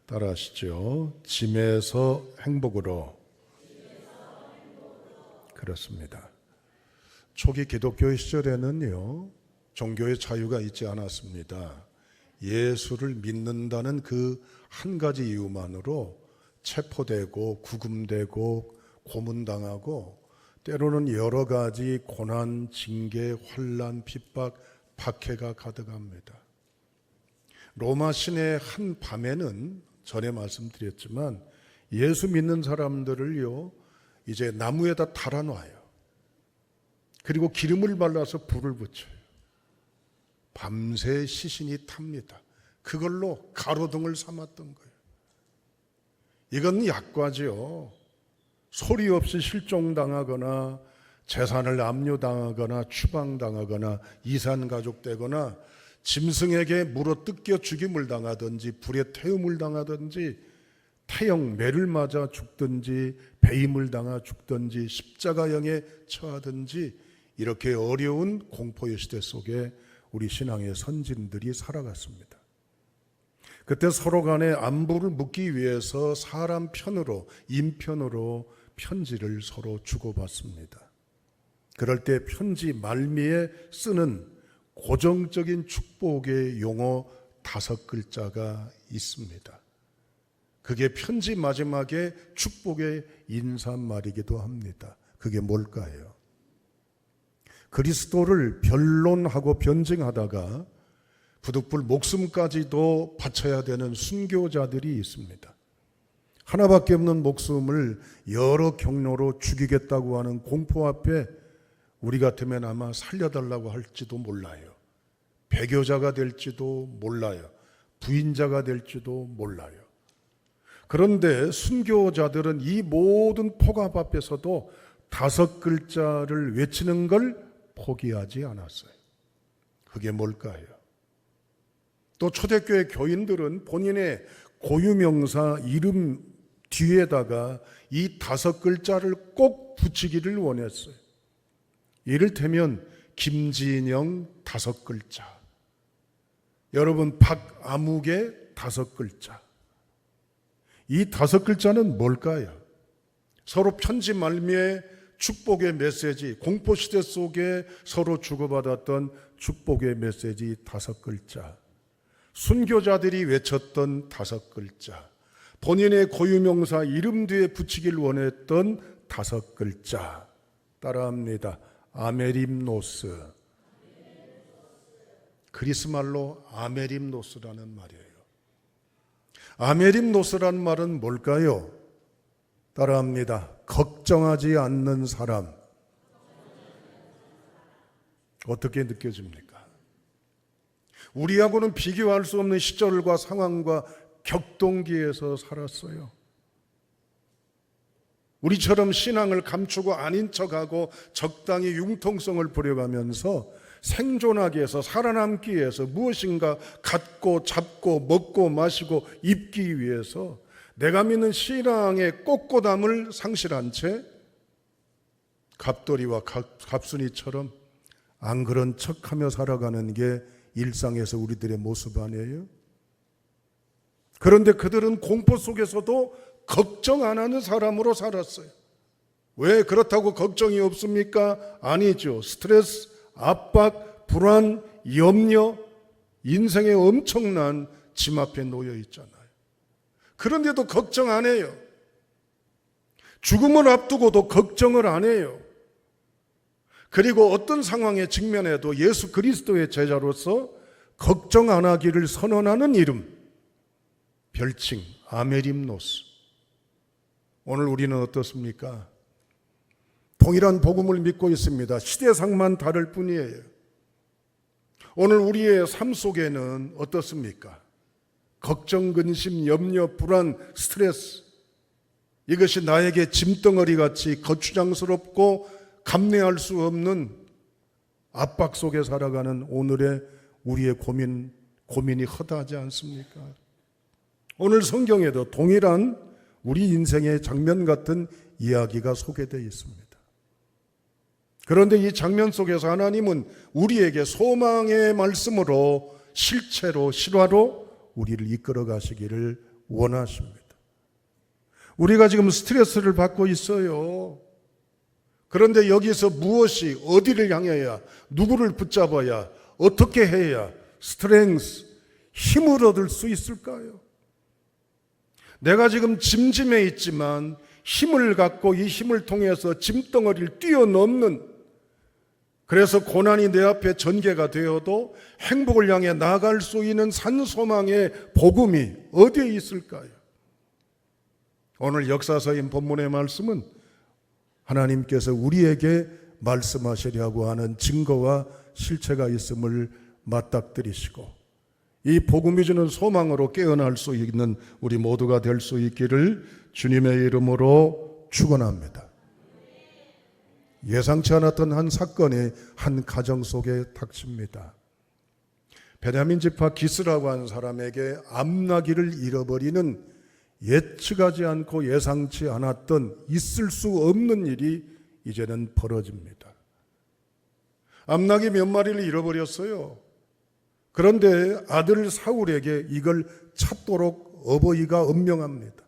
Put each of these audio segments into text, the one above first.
따라하시죠. 짐에서 행복으로. 그렇습니다. 초기 기독교 시절에는요, 종교의 자유가 있지 않았습니다. 예수를 믿는다는 그 한 가지 이유만으로 체포되고 구금되고 고문당하고 때로는 여러 가지 고난, 징계, 환난, 핍박, 박해가 가득합니다. 로마 시내 한 밤에는 전에 말씀드렸지만 예수 믿는 사람들을요 이제 나무에다 달아놔요. 그리고 기름을 발라서 불을 붙여요. 밤새 시신이 탑니다. 그걸로 가로등을 삼았던 거예요. 이건 약과죠. 소리 없이 실종당하거나 재산을 압류당하거나 추방당하거나 이산가족되거나 짐승에게 물어 뜯겨 죽임을 당하든지 불에 태움을 당하든지 태형 매를 맞아 죽든지 배임을 당하 죽든지 십자가형에 처하든지 이렇게 어려운 공포의 시대 속에 우리 신앙의 선진들이 살아갔습니다. 그때 서로 간에 안부를 묻기 위해서 사람 편으로, 인편으로 편지를 서로 주고받습니다. 그럴 때 편지 말미에 쓰는 고정적인 축복의 용어 5글자가 있습니다. 그게 편지 마지막에 축복의 인사말이기도 합니다. 그게 뭘까요? 그리스도를 변론하고 변증하다가 부득불 목숨까지도 바쳐야 되는 순교자들이 있습니다. 하나밖에 없는 목숨을 여러 경로로 죽이겠다고 하는 공포 앞에 우리 같으면 아마 살려달라고 할지도 몰라요. 배교자가 될지도 몰라요. 부인자가 될지도 몰라요. 그런데 순교자들은 이 모든 폭압 앞에서도 5글자를 외치는 걸 포기하지 않았어요. 그게 뭘까요? 또 초대교회 교인들은 본인의 고유명사 이름 뒤에다가 이 5글자를 꼭 붙이기를 원했어요. 이를테면 김진영 5글자, 여러분 박아묵의 5글자. 이 5글자는 뭘까요? 서로 편지 말미에 축복의 메시지, 공포시대 속에 서로 주고받았던 축복의 메시지 5글자, 순교자들이 외쳤던 5글자, 본인의 고유명사 이름 뒤에 붙이길 원했던 5글자, 따라합니다. 아메림노스. 그리스말로 아메림노스라는 말이에요. 아메림노스라는 말은 뭘까요? 따라합니다. 걱정하지 않는 사람. 어떻게 느껴집니까? 우리하고는 비교할 수 없는 시절과 상황과 격동기에서 살았어요. 우리처럼 신앙을 감추고 아닌 척하고 적당히 융통성을 부려가면서 생존하기 위해서, 살아남기 위해서 무엇인가 갖고 잡고 먹고 마시고 입기 위해서 내가 믿는 신앙의 꼿꼿함을 상실한 채 갑돌이와 갑순이처럼 안 그런 척하며 살아가는 게 일상에서 우리들의 모습 아니에요? 그런데 그들은 공포 속에서도 걱정 안 하는 사람으로 살았어요. 왜 그렇다고 걱정이 없습니까? 아니죠. 스트레스, 압박, 불안, 염려, 인생에 엄청난 짐 앞에 놓여 있잖아요. 그런데도 걱정 안 해요. 죽음을 앞두고도 걱정을 안 해요. 그리고 어떤 상황에 직면해도 예수 그리스도의 제자로서 걱정 안 하기를 선언하는 이름, 별칭 아메림노스. 오늘 우리는 어떻습니까? 동일한 복음을 믿고 있습니다. 시대상만 다를 뿐이에요. 오늘 우리의 삶 속에는 어떻습니까? 걱정, 근심, 염려, 불안, 스트레스, 이것이 나에게 짐덩어리같이 거추장스럽고 감내할 수 없는 압박 속에 살아가는 오늘의 우리의 고민이 허다하지 않습니까? 오늘 성경에도 동일한 우리 인생의 장면 같은 이야기가 소개되어 있습니다. 그런데 이 장면 속에서 하나님은 우리에게 소망의 말씀으로 실체로 실화로 우리를 이끌어 가시기를 원하십니다. 우리가 지금 스트레스를 받고 있어요. 그런데 여기서 무엇이 어디를 향해야, 누구를 붙잡아야, 어떻게 해야 스트렝스, 힘을 얻을 수 있을까요? 내가 지금 짐짐해 있지만 힘을 갖고 이 힘을 통해서 짐덩어리를 뛰어넘는, 그래서 고난이 내 앞에 전개가 되어도 행복을 향해 나아갈 수 있는 산소망의 복음이 어디에 있을까요? 오늘 역사서인 본문의 말씀은 하나님께서 우리에게 말씀하시려고 하는 증거와 실체가 있음을 맞닥뜨리시고 이 복음이 주는 소망으로 깨어날 수 있는 우리 모두가 될 수 있기를 주님의 이름으로 축원합니다. 예상치 않았던 한 사건이 한 가정 속에 닥칩니다. 베냐민 지파 기스라고 하는 사람에게 암나기를 잃어버리는 예측하지 않고 예상치 않았던 있을 수 없는 일이 이제는 벌어집니다. 암나기 몇 마리를 잃어버렸어요. 그런데 아들 사울에게 이걸 찾도록 어버이가 엄명합니다.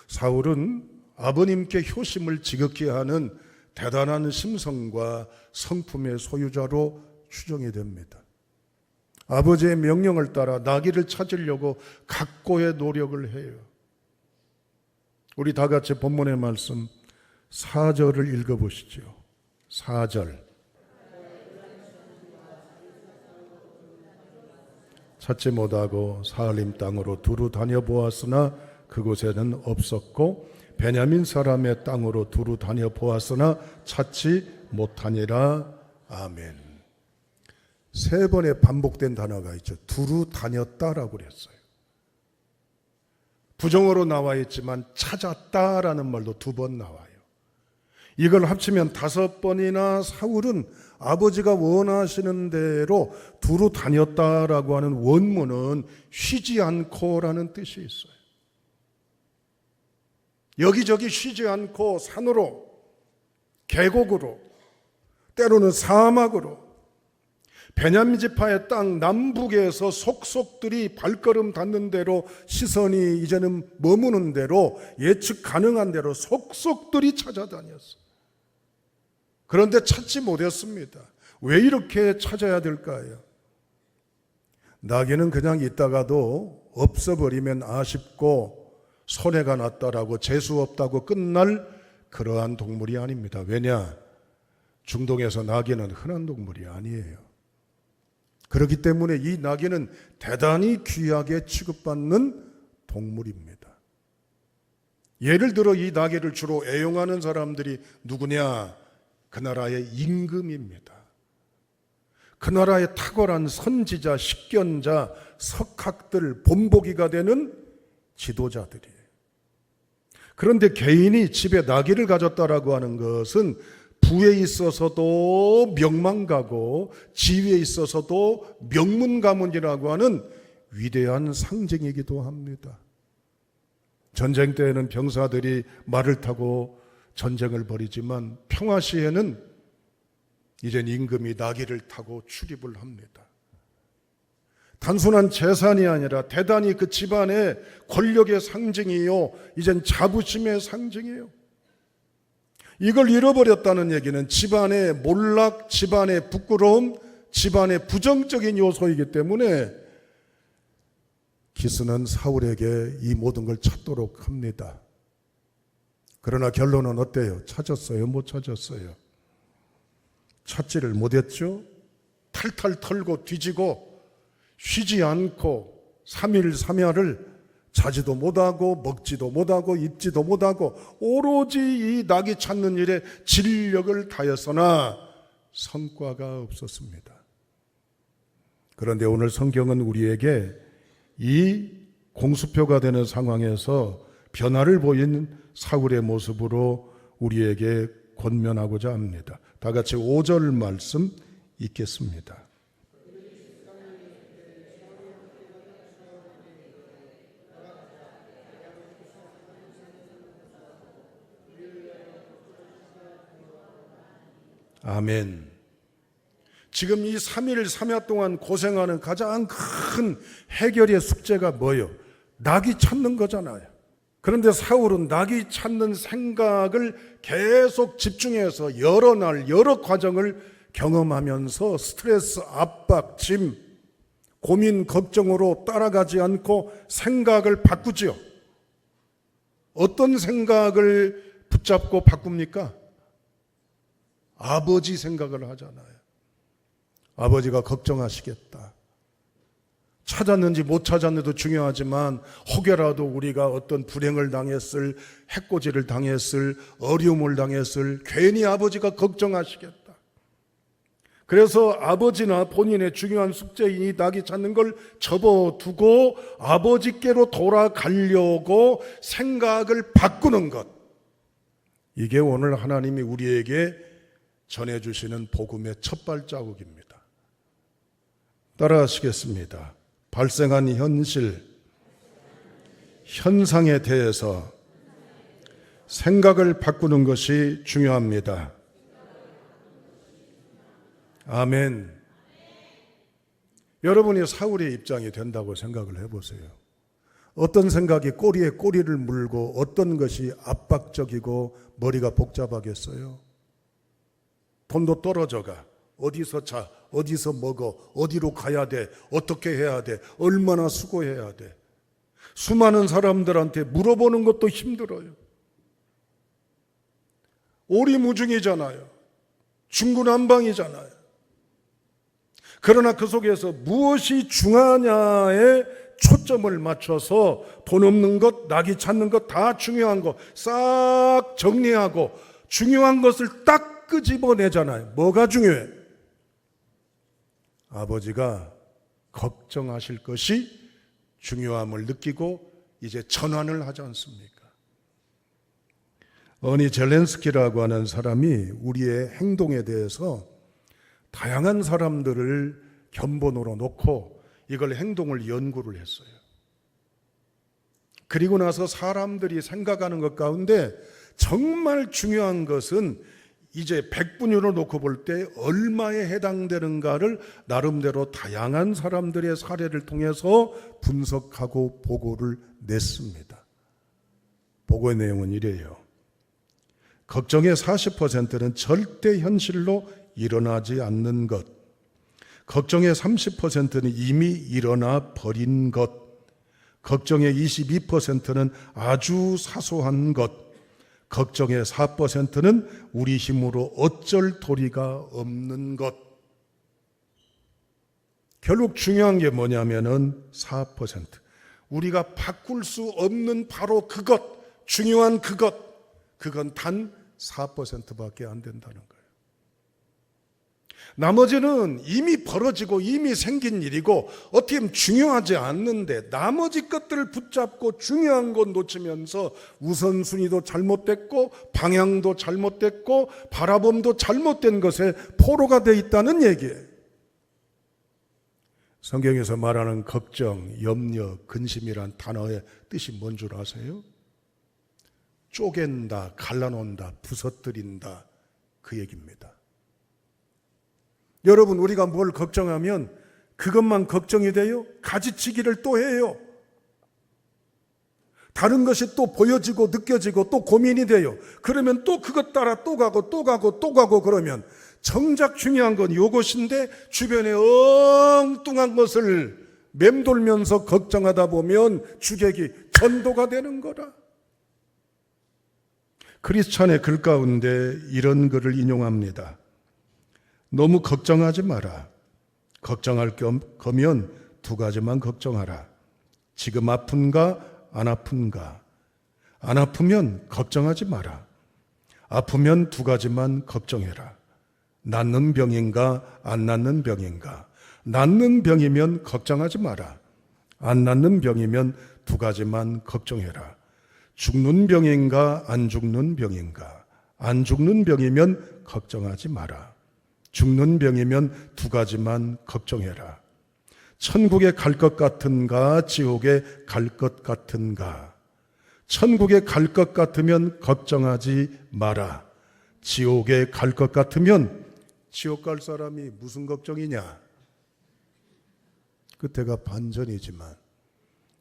사울은 아버님께 효심을 지극히 하는 대단한 심성과 성품의 소유자로 추정이 됩니다. 아버지의 명령을 따라 나귀를 찾으려고 각고의 노력을 해요. 우리 다 같이 본문의 말씀 4절을 읽어보시죠. 4절. 찾지 못하고 사할림 땅으로 두루 다녀보았으나 그곳에는 없었고 베냐민 사람의 땅으로 두루 다녀보았으나 찾지 못하니라. 아멘. 3번의 반복된 단어가 있죠. 두루 다녔다라고 그랬어요. 부정어로 나와 있지만 찾았다라는 말도 2번 나와요. 이걸 합치면 5번이나 사울은 아버지가 원하시는 대로 두루 다녔다라고 하는 원문은 쉬지 않고라는 뜻이 있어요. 여기저기 쉬지 않고 산으로, 계곡으로, 때로는 사막으로, 베냐민 지파의 땅 남북에서 속속들이 발걸음 닿는 대로 시선이 이제는 머무는 대로 예측 가능한 대로 속속들이 찾아다녔어요. 그런데 찾지 못했습니다. 왜 이렇게 찾아야 될까요? 나귀는 그냥 있다가도 없어버리면 아쉽고 손해가 났다라고 재수 없다고 끝날 그러한 동물이 아닙니다. 왜냐? 중동에서 나귀는 흔한 동물이 아니에요. 그렇기 때문에 이 나귀는 대단히 귀하게 취급받는 동물입니다. 예를 들어 이 나귀를 주로 애용하는 사람들이 누구냐? 그 나라의 임금입니다. 그 나라의 탁월한 선지자, 식견자, 석학들, 본보기가 되는 지도자들이에요. 그런데 개인이 집에 나귀를 가졌다라고 하는 것은 부에 있어서도 명망가고 지위에 있어서도 명문가문이라고 하는 위대한 상징이기도 합니다. 전쟁 때에는 병사들이 말을 타고 전쟁을 벌이지만 평화 시에는 이젠 임금이 나귀를 타고 출입을 합니다. 단순한 재산이 아니라 대단히 그 집안의 권력의 상징이요, 이젠 자부심의 상징이에요. 이걸 잃어버렸다는 얘기는 집안의 몰락, 집안의 부끄러움, 집안의 부정적인 요소이기 때문에 기스는 사울에게 이 모든 걸 찾도록 합니다. 그러나 결론은 어때요? 찾았어요? 못 찾았어요? 찾지를 못했죠? 탈탈 털고 뒤지고 쉬지 않고 3일 3야를 자지도 못하고 먹지도 못하고 입지도 못하고 오로지 이 나귀 찾는 일에 진력을 다했으나 성과가 없었습니다. 그런데 오늘 성경은 우리에게 이 공수표가 되는 상황에서 변화를 보인 사울의 모습으로 우리에게 권면하고자 합니다. 다 같이 5절 말씀 읽겠습니다. 아멘. 지금 이 3일 3야 동안 고생하는 가장 큰 해결의 숙제가 뭐예요? 낙이 찾는 거잖아요. 그런데 사울은 낙이 찾는 생각을 계속 집중해서 여러 날, 여러 과정을 경험하면서 스트레스, 압박, 짐, 고민, 걱정으로 따라가지 않고 생각을 바꾸지요. 어떤 생각을 붙잡고 바꿉니까? 아버지 생각을 하잖아요. 아버지가 걱정하시겠다. 찾았는지 못 찾았는지도 중요하지만 혹여라도 우리가 어떤 불행을 당했을, 해코지를 당했을, 어려움을 당했을, 괜히 아버지가 걱정하시겠다. 그래서 아버지나 본인의 중요한 숙제인 이 낙이 찾는 걸 접어두고 아버지께로 돌아가려고 생각을 바꾸는 것. 이게 오늘 하나님이 우리에게 전해주시는 복음의 첫 발자국입니다. 따라하시겠습니다. 발생한 현실, 현상에 대해서 생각을 바꾸는 것이 중요합니다. 아멘. 여러분이 사울의 입장이 된다고 생각을 해보세요. 어떤 생각이 꼬리에 꼬리를 물고 어떤 것이 압박적이고 머리가 복잡하겠어요? 돈도 떨어져가. 어디서 자, 어디서 먹어, 어디로 가야 돼, 어떻게 해야 돼, 얼마나 수고해야 돼. 수많은 사람들한테 물어보는 것도 힘들어요. 오리무중이잖아요. 중구난방이잖아요. 그러나 그 속에서 무엇이 중하냐에 초점을 맞춰서 돈 없는 것, 낙이 찾는 것, 다 중요한 거 싹 정리하고 중요한 것을 딱 끄집어내잖아요. 뭐가 중요해? 아버지가 걱정하실 것이 중요함을 느끼고 이제 전환을 하지 않습니까? 어니 젤렌스키라고 하는 사람이 우리의 행동에 대해서 다양한 사람들을 견본으로 놓고 이걸 행동을 연구를 했어요. 그리고 나서 사람들이 생각하는 것 가운데 정말 중요한 것은 이제 100분위로 놓고 볼 때 얼마에 해당되는가를 나름대로 다양한 사람들의 사례를 통해서 분석하고 보고를 냈습니다. 보고의 내용은 이래요. 걱정의 40%는 절대 현실로 일어나지 않는 것, 걱정의 30%는 이미 일어나 버린 것, 걱정의 22%는 아주 사소한 것, 걱정의 4%는 우리 힘으로 어쩔 도리가 없는 것. 결국 중요한 게 뭐냐면은 4%. 우리가 바꿀 수 없는 바로 그것, 중요한 그것, 그건 단 4%밖에 안 된다는 거예요. 나머지는 이미 벌어지고 이미 생긴 일이고 어떻게 보면 중요하지 않는데 나머지 것들을 붙잡고 중요한 것 놓치면서 우선순위도 잘못됐고 방향도 잘못됐고 바라봄도 잘못된 것에 포로가 되어 있다는 얘기예요. 성경에서 말하는 걱정, 염려, 근심이란 단어의 뜻이 뭔 줄 아세요? 쪼갠다, 갈라놓는다, 부서뜨린다, 그 얘기입니다. 여러분, 우리가 뭘 걱정하면 그것만 걱정이 돼요? 가지치기를 또 해요. 다른 것이 또 보여지고 느껴지고 또 고민이 돼요. 그러면 또 그것 따라 또 가고 또 가고 또 가고 그러면 정작 중요한 건 이것인데 주변에 엉뚱한 것을 맴돌면서 걱정하다 보면 주객이 전도가 되는 거라. 크리스찬의 글 가운데 이런 글을 인용합니다. 너무 걱정하지 마라. 걱정할 거면 두 가지만 걱정하라. 지금 아픈가 안 아픈가. 안 아프면 걱정하지 마라. 아프면 두 가지만 걱정해라. 낫는 병인가 안 낫는 병인가. 낫는 병이면 걱정하지 마라. 안 낫는 병이면 두 가지만 걱정해라. 죽는 병인가 안 죽는 병인가. 안 죽는 병이면 걱정하지 마라. 죽는 병이면 두 가지만 걱정해라. 천국에 갈 것 같은가 지옥에 갈 것 같은가. 천국에 갈 것 같으면 걱정하지 마라. 지옥에 갈 것 같으면 지옥 갈 사람이 무슨 걱정이냐. 끝에가 반전이지만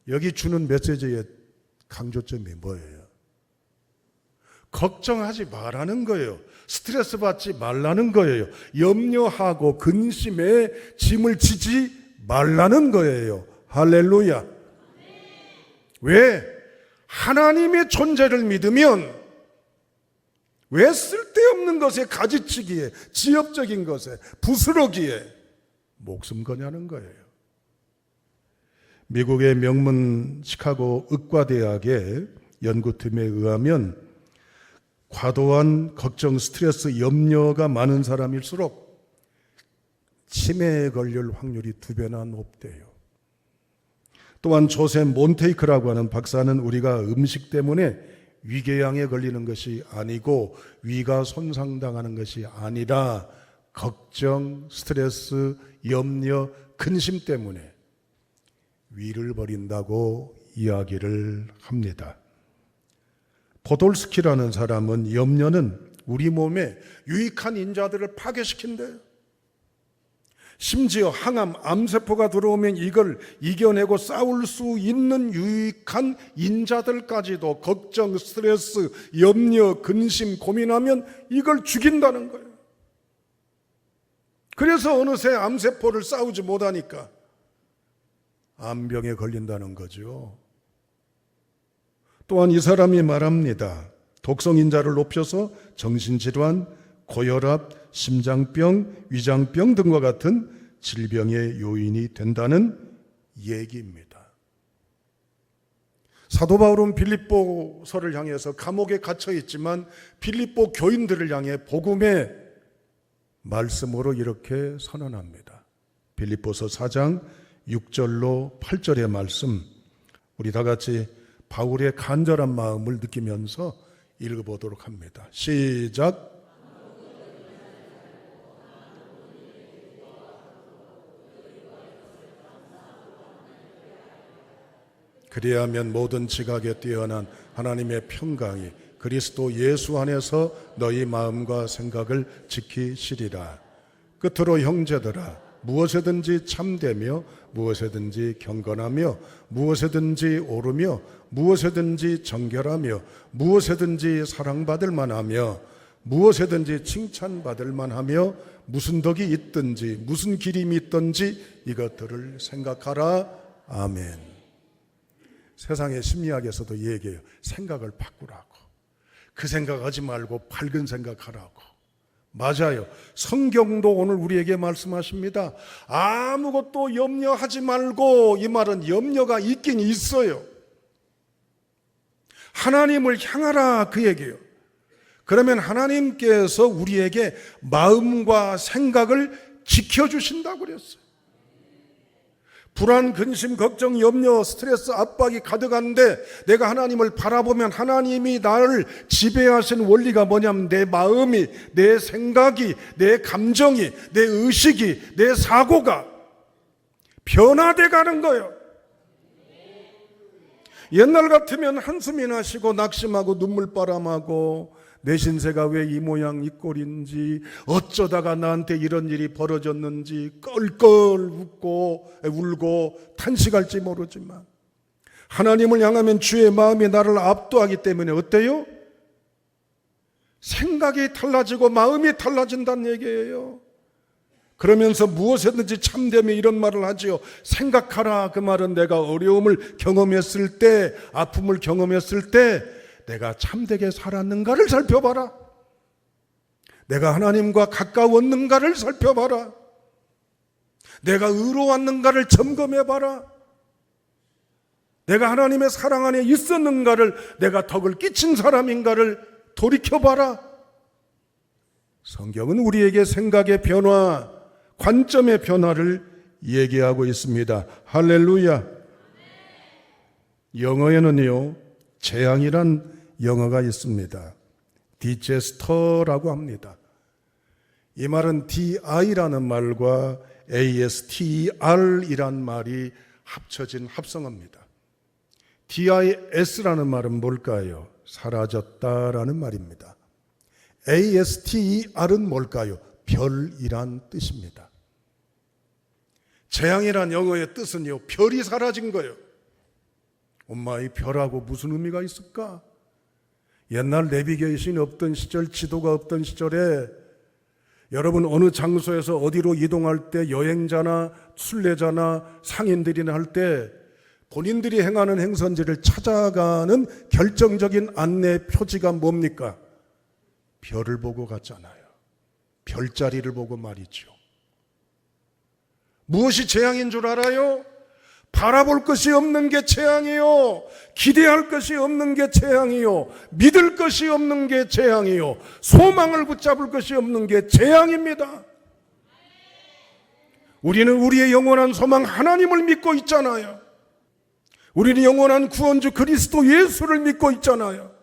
여기 주는 메시지의 강조점이 뭐예요? 걱정하지 말라는 거예요. 스트레스 받지 말라는 거예요. 염려하고 근심에 짐을 지지 말라는 거예요. 할렐루야. 왜? 하나님의 존재를 믿으면 왜 쓸데없는 것에 가지치기에, 지엽적인 것에 부스러기에 목숨 거냐는 거예요. 미국의 명문 시카고 의과대학의 연구팀에 의하면 과도한 걱정, 스트레스, 염려가 많은 사람일수록 치매에 걸릴 확률이 2배나 높대요. 또한 조셉 몬테이크라고 하는 박사는 우리가 음식 때문에 위궤양에 걸리는 것이 아니고 위가 손상당하는 것이 아니라 걱정, 스트레스, 염려, 근심 때문에 위를 버린다고 이야기를 합니다. 포돌스키라는 사람은 염려는 우리 몸에 유익한 인자들을 파괴시킨대요. 심지어 항암, 암세포가 들어오면 이걸 이겨내고 싸울 수 있는 유익한 인자들까지도 걱정, 스트레스, 염려, 근심, 고민하면 이걸 죽인다는 거예요. 그래서 어느새 암세포를 싸우지 못하니까 암병에 걸린다는 거죠. 또한 이 사람이 말합니다. 독성인자를 높여서 정신질환, 고혈압, 심장병, 위장병 등과 같은 질병의 요인이 된다는 얘기입니다. 사도 바울은 빌립보서를 향해서 감옥에 갇혀 있지만 빌립보 교인들을 향해 복음의 말씀으로 이렇게 선언합니다. 빌립보서 4장 6절로 8절의 말씀, 우리 다 같이 바울의 간절한 마음을 느끼면서 읽어보도록 합니다. 시작. 그리하면 모든 지각에 뛰어난 하나님의 평강이 그리스도 예수 안에서 너희 마음과 생각을 지키시리라. 끝으로 형제들아, 무엇에든지 참되며 무엇에든지 경건하며 무엇에든지 오르며 무엇에든지 정결하며 무엇에든지 사랑받을 만하며 무엇에든지 칭찬받을 만하며 무슨 덕이 있든지 무슨 기림이 있든지 이것들을 생각하라. 아멘. 세상의 심리학에서도 얘기해요. 생각을 바꾸라고. 그 생각하지 말고 밝은 생각하라고. 맞아요. 성경도 오늘 우리에게 말씀하십니다. 아무것도 염려하지 말고. 이 말은 염려가 있긴 있어요. 하나님을 향하라 그 얘기예요. 그러면 하나님께서 우리에게 마음과 생각을 지켜주신다고 그랬어요. 불안, 근심, 걱정, 염려, 스트레스, 압박이 가득한데 내가 하나님을 바라보면 하나님이 나를 지배하시는 원리가 뭐냐면 내 마음이, 내 생각이, 내 감정이, 내 의식이, 내 사고가 변화돼 가는 거예요. 옛날 같으면 한숨이나 쉬고 낙심하고 눈물바람하고 내 신세가 왜 이 모양 이 꼴인지, 어쩌다가 나한테 이런 일이 벌어졌는지 껄껄 울고 탄식할지 모르지만 하나님을 향하면 주의 마음이 나를 압도하기 때문에 어때요? 생각이 달라지고 마음이 달라진다는 얘기예요. 그러면서 무엇이든지 참되며 이런 말을 하지요. 생각하라. 그 말은 내가 어려움을 경험했을 때, 아픔을 경험했을 때 내가 참되게 살았는가를 살펴봐라. 내가 하나님과 가까웠는가를 살펴봐라. 내가 의로웠는가를 점검해봐라. 내가 하나님의 사랑 안에 있었는가를, 내가 덕을 끼친 사람인가를 돌이켜봐라. 성경은 우리에게 생각의 변화, 관점의 변화를 얘기하고 있습니다. 할렐루야. 영어에는요, 재앙이란 영어가 있습니다. 디제스터라고 합니다. 이 말은 DI라는 말과 ASTR이란 말이 합쳐진 합성어입니다. DIS라는 말은 뭘까요? 사라졌다라는 말입니다. ASTER은 뭘까요? 별이란 뜻입니다. 재앙이란 영어의 뜻은요, 별이 사라진 거예요. 엄마, 이 별하고 무슨 의미가 있을까? 옛날 내비게이션이 없던 시절, 지도가 없던 시절에 여러분 어느 장소에서 어디로 이동할 때 여행자나 순례자나 상인들이나 할 때 본인들이 행하는 행선지를 찾아가는 결정적인 안내 표지가 뭡니까? 별을 보고 갔잖아요. 별자리를 보고 말이죠. 무엇이 재앙인 줄 알아요? 바라볼 것이 없는 게 재앙이요. 기대할 것이 없는 게 재앙이요. 믿을 것이 없는 게 재앙이요. 소망을 붙잡을 것이 없는 게 재앙입니다. 우리는 우리의 영원한 소망 하나님을 믿고 있잖아요. 우리는 영원한 구원주 그리스도 예수를 믿고 있잖아요.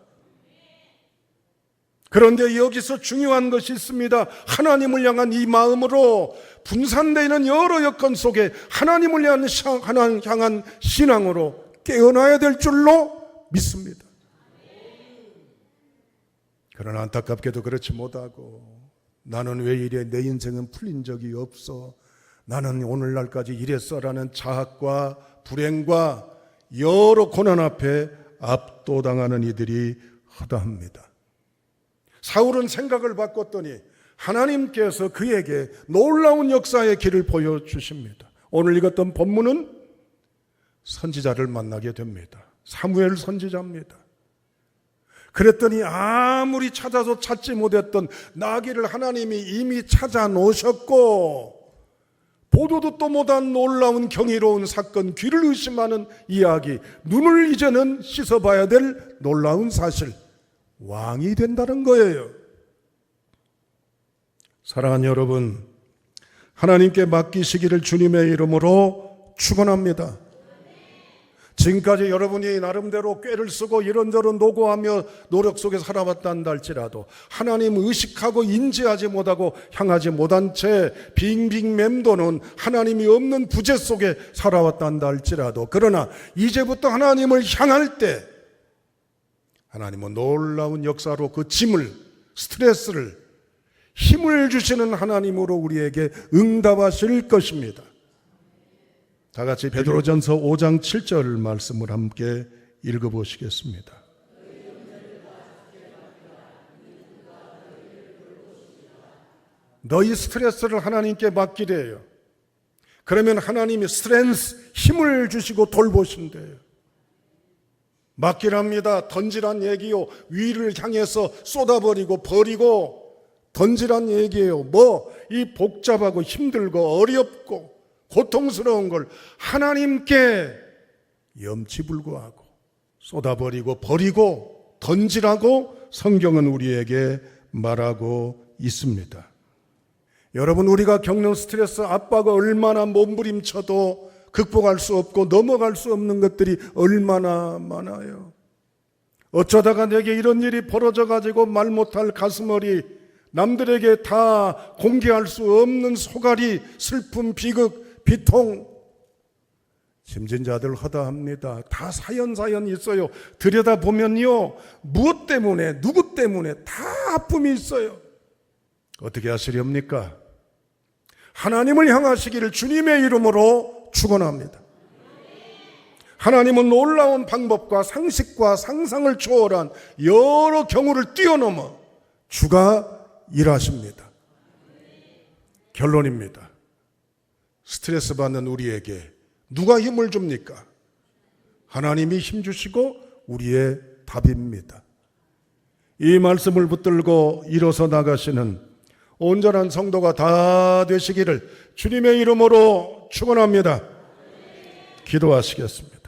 그런데 여기서 중요한 것이 있습니다. 하나님을 향한 이 마음으로 분산되어 있는 여러 여건 속에 하나님을 향한 신앙으로 깨어나야 될 줄로 믿습니다. 그러나 안타깝게도 그렇지 못하고 나는 왜 이래, 내 인생은 풀린 적이 없어, 나는 오늘날까지 이랬어라는 자학과 불행과 여러 고난 앞에 압도당하는 이들이 허다합니다. 사울은 생각을 바꿨더니 하나님께서 그에게 놀라운 역사의 길을 보여주십니다. 오늘 읽었던 본문은 선지자를 만나게 됩니다. 사무엘 선지자입니다. 그랬더니 아무리 찾아도 찾지 못했던 나귀를 하나님이 이미 찾아 놓으셨고, 보도도 또 못한 놀라운 경이로운 사건, 귀를 의심하는 이야기, 눈을 이제는 씻어봐야 될 놀라운 사실, 왕이 된다는 거예요. 사랑하는 여러분, 하나님께 맡기시기를 주님의 이름으로 축원합니다. 지금까지 여러분이 나름대로 꾀를 쓰고 이런저런 노고하며 노력 속에 살아왔단다 할지라도 하나님 의식하고 인지하지 못하고 향하지 못한 채 빙빙 맴도는 하나님이 없는 부재 속에 살아왔단다 할지라도, 그러나 이제부터 하나님을 향할 때 하나님은 놀라운 역사로 그 짐을, 스트레스를, 힘을 주시는 하나님으로 우리에게 응답하실 것입니다. 다 같이 베드로전서 5장 7절 말씀을 함께 읽어보시겠습니다. 너희 스트레스를 하나님께 맡기래요. 그러면 하나님이 스트렝스, 힘을 주시고 돌보신대요. 맡기랍니다. 던지란 얘기요. 위를 향해서 쏟아버리고 버리고 던지란 얘기예요. 이 복잡하고 힘들고 어렵고 고통스러운 걸 하나님께 염치불구하고 쏟아버리고 버리고 던지라고 성경은 우리에게 말하고 있습니다. 여러분, 우리가 겪는 스트레스, 압박을 얼마나 몸부림쳐도 극복할 수 없고 넘어갈 수 없는 것들이 얼마나 많아요. 어쩌다가 내게 이런 일이 벌어져가지고 말 못할 가슴앓이, 남들에게 다 공개할 수 없는 소갈이, 슬픔, 비극, 비통, 힘진 자들 허다합니다. 다 사연 있어요. 들여다보면요, 무엇 때문에, 누구 때문에 다 아픔이 있어요. 어떻게 하시렵니까? 하나님을 향하시기를 주님의 이름으로 축원합니다. 하나님은 놀라운 방법과 상식과 상상을 초월한 여러 경우를 뛰어넘어 주가 일하십니다. 결론입니다. 스트레스 받는 우리에게 누가 힘을 줍니까? 하나님이 힘 주시고 우리의 답입니다. 이 말씀을 붙들고 일어서 나가시는 온전한 성도가 다 되시기를 주님의 이름으로 축원합니다. 기도하시겠습니다.